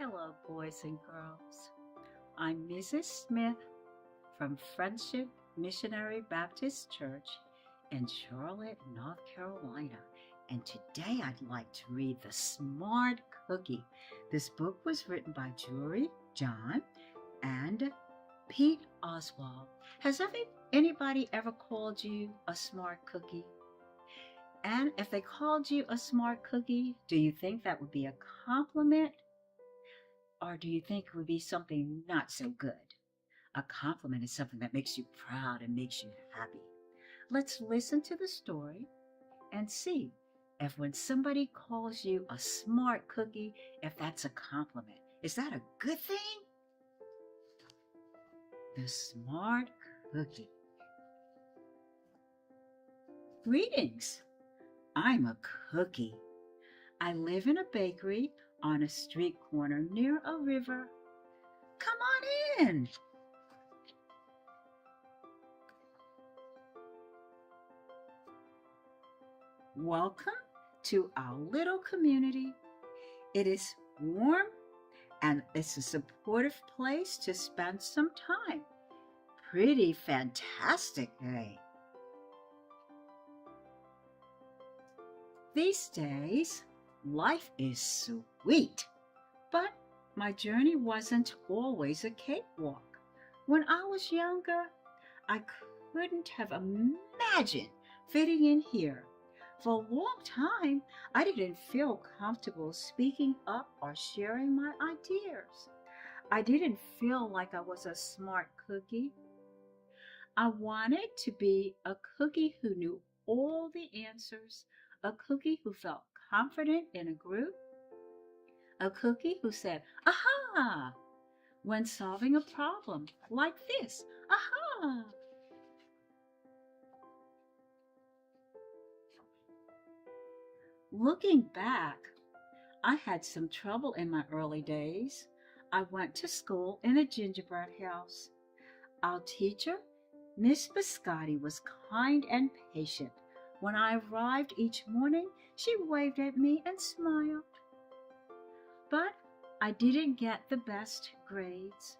Hello, boys and girls. I'm Mrs. Smith from Friendship Missionary Baptist Church in Charlotte, North Carolina. And today I'd like to read The Smart Cookie. This book was written by Jury John and Pete Oswald. Has anybody ever called you a smart cookie? And if they called you a smart cookie, do you think that would be a compliment? Or do you think it would be something not so good? A compliment is something that makes you proud and makes you happy. Let's listen to the story and see if when somebody calls you a smart cookie, if that's a compliment. Is that a good thing? The smart cookie. Greetings. I'm a cookie. I live in a bakery on a street corner near a river. Come on in. Welcome to our little community. It is warm and it's a supportive place to spend some time. Pretty fantastic, eh? These days, life is sweet, but my journey wasn't always a cakewalk. When I was younger, I couldn't have imagined fitting in here. For a long time, I didn't feel comfortable speaking up or sharing my ideas. I didn't feel like I was a smart cookie. I wanted to be a cookie who knew all the answers, a cookie who felt confident in a group, a cookie who said, aha, when solving a problem like this, aha. Looking back, I had some trouble in my early days. I went to school in a gingerbread house. Our teacher, Miss Biscotti, was kind and patient. When I arrived each morning, she waved at me and smiled. But I didn't get the best grades,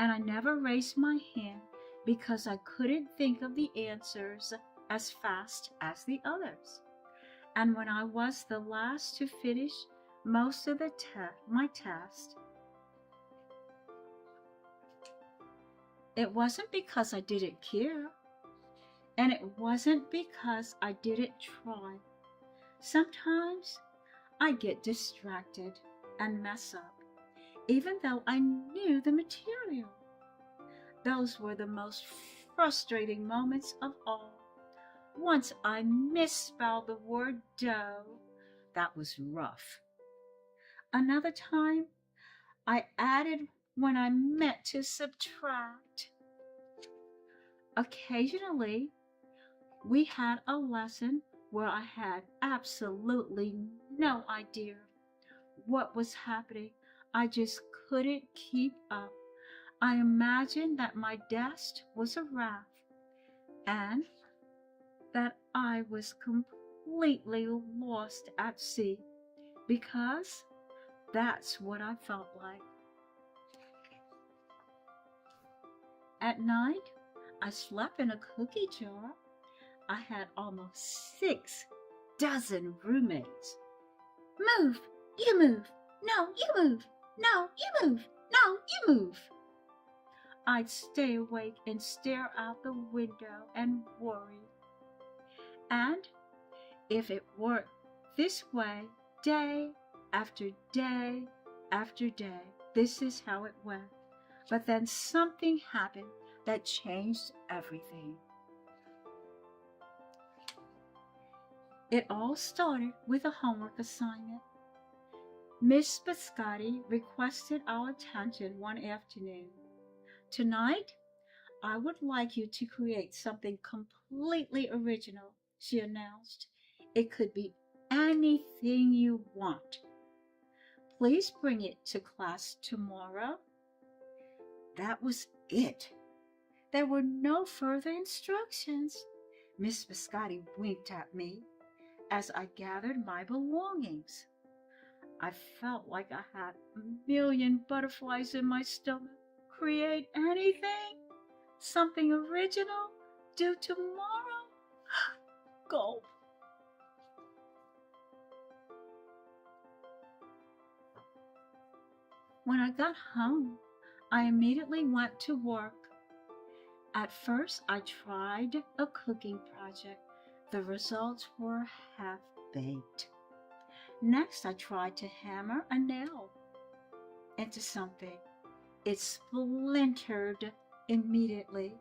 and I never raised my hand because I couldn't think of the answers as fast as the others. And when I was the last to finish most of my test, it wasn't because I didn't care. And it wasn't because I didn't try. Sometimes I get distracted and mess up, even though I knew the material. Those were the most frustrating moments of all. Once I misspelled the word dough. That was rough. Another time, I added when I meant to subtract. Occasionally, we had a lesson where I had absolutely no idea what was happening. I just couldn't keep up. I imagined that my desk was a raft and that I was completely lost at sea because that's what I felt like. At night, I slept in a cookie jar. I had almost 6 dozen roommates. Move, you move. No, you move. No, you move. No, you move. I'd stay awake and stare out the window and worry. And if it weren't this way, day after day after day, this is how it went. But then something happened that changed everything. It all started with a homework assignment. Miss Biscotti requested our attention one afternoon. Tonight, I would like you to create something completely original, she announced. It could be anything you want. Please bring it to class tomorrow. That was it. There were no further instructions. Miss Biscotti winked at me as I gathered my belongings. I felt like I had a million butterflies in my stomach. Create anything? Something original? Due tomorrow? Gulp. When I got home, I immediately went to work. At first, I tried a cooking project. The results were half-baked. Next, I tried to hammer a nail into something. It splintered immediately.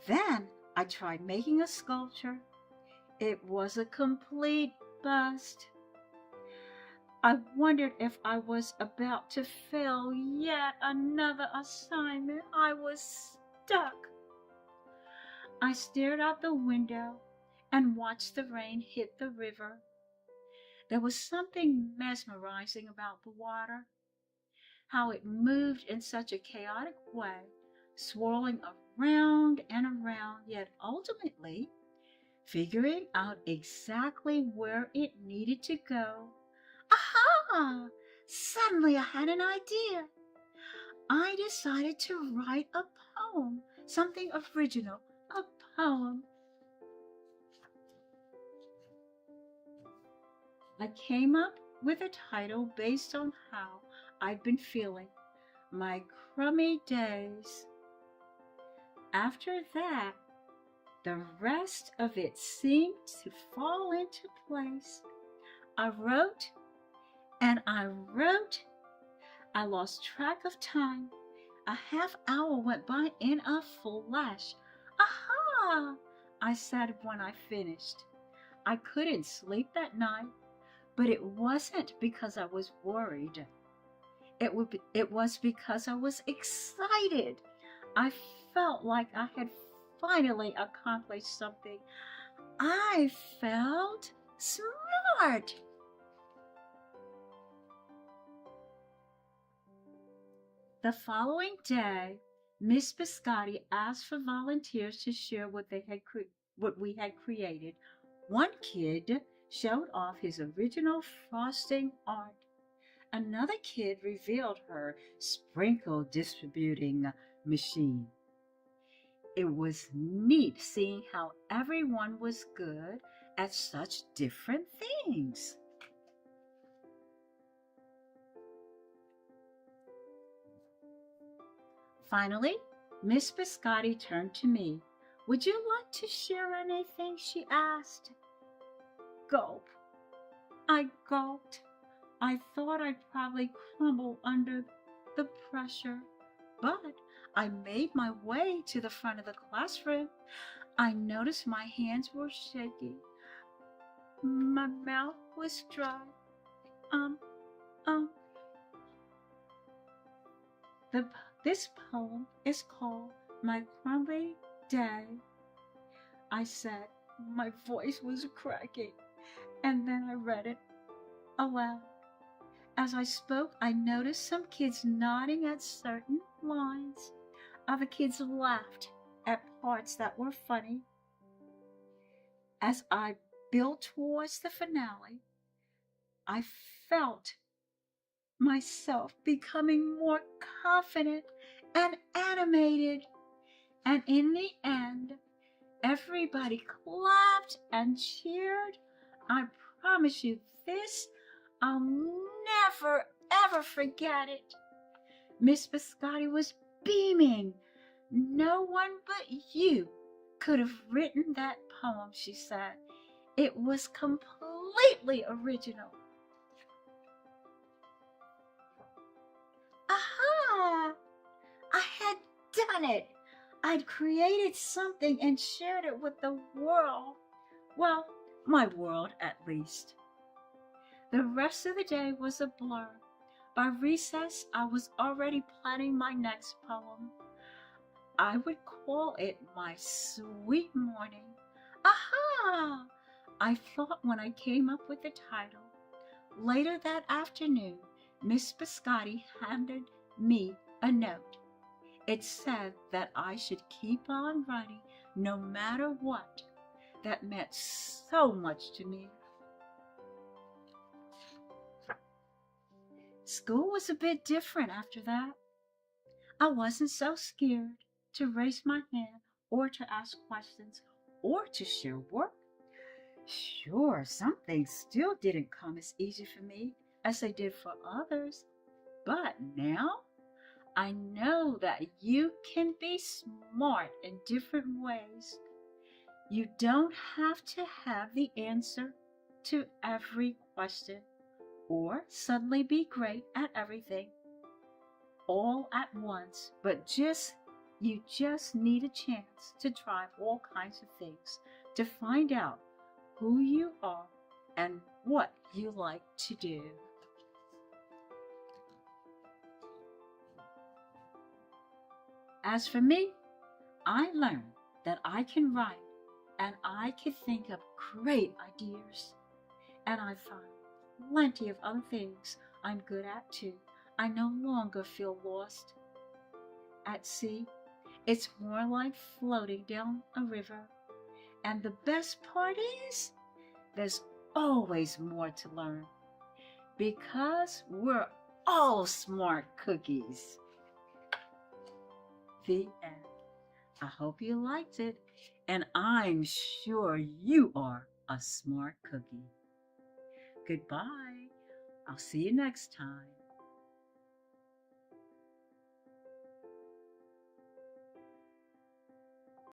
Then I tried making a sculpture. It was a complete bust. I wondered if I was about to fail yet another assignment. I was stuck. I stared out the window and watched the rain hit the river. There was something mesmerizing about the water, how it moved in such a chaotic way, swirling around and around, yet ultimately figuring out exactly where it needed to go. Aha! Suddenly I had an idea. I decided to write a poem, something original, a poem. I came up with a title based on how I'd been feeling, my crummy days. After that, the rest of it seemed to fall into place. I wrote and I wrote. I lost track of time. A half hour went by in a flash. Aha! I said when I finished. I couldn't sleep that night, but it wasn't because I was worried. It was because I was excited. I felt like I had finally accomplished something. I felt smart. The following day, Miss Biscotti asked for volunteers to share what we had created. One kid showed off his original frosting art. Another kid revealed her sprinkle distributing machine. It was neat seeing how everyone was good at such different things. Finally, Miss Biscotti turned to me. Would you like to share anything? She asked. Gulp. I gulped. I thought I'd probably crumble under the pressure, but I made my way to the front of the classroom. I noticed my hands were shaking. My mouth was dry. Um, um. This poem is called My Crummy Day. I said, my voice was cracking, and then I read it aloud. As I spoke, I noticed some kids nodding at certain lines. Other kids laughed at parts that were funny. As I built towards the finale, I felt myself becoming more confident and animated. And in the end, everybody clapped and cheered. I promise you this, I'll never ever forget it. Miss Biscotti was beaming. No one but you could have written that poem, she said. It was completely original. Aha! I had done it. I'd created something and shared it with the world. Well, my world at least. The rest of the day was a blur. By recess, I was already planning my next poem. I would call it My Sweet Morning. Aha! I thought when I came up with the title. Later that afternoon, Miss Biscotti handed me a note. It said that I should keep on writing no matter what. That meant so much to me. School was a bit different after that. I wasn't so scared to raise my hand or to ask questions or to share work. Sure, some things still didn't come as easy for me as they did for others, but now I know that you can be smart in different ways. You don't have to have the answer to every question or suddenly be great at everything all at once, but you just need a chance to try all kinds of things to find out who you are and what you like to do. As for me, I learned that I can write and I can think of great ideas. And I find plenty of other things I'm good at too. I no longer feel lost at sea. It's more like floating down a river. And the best part is, there's always more to learn because we're all smart cookies. The end. I hope you liked it, and I'm sure you are a smart cookie. Goodbye. I'll see you next time.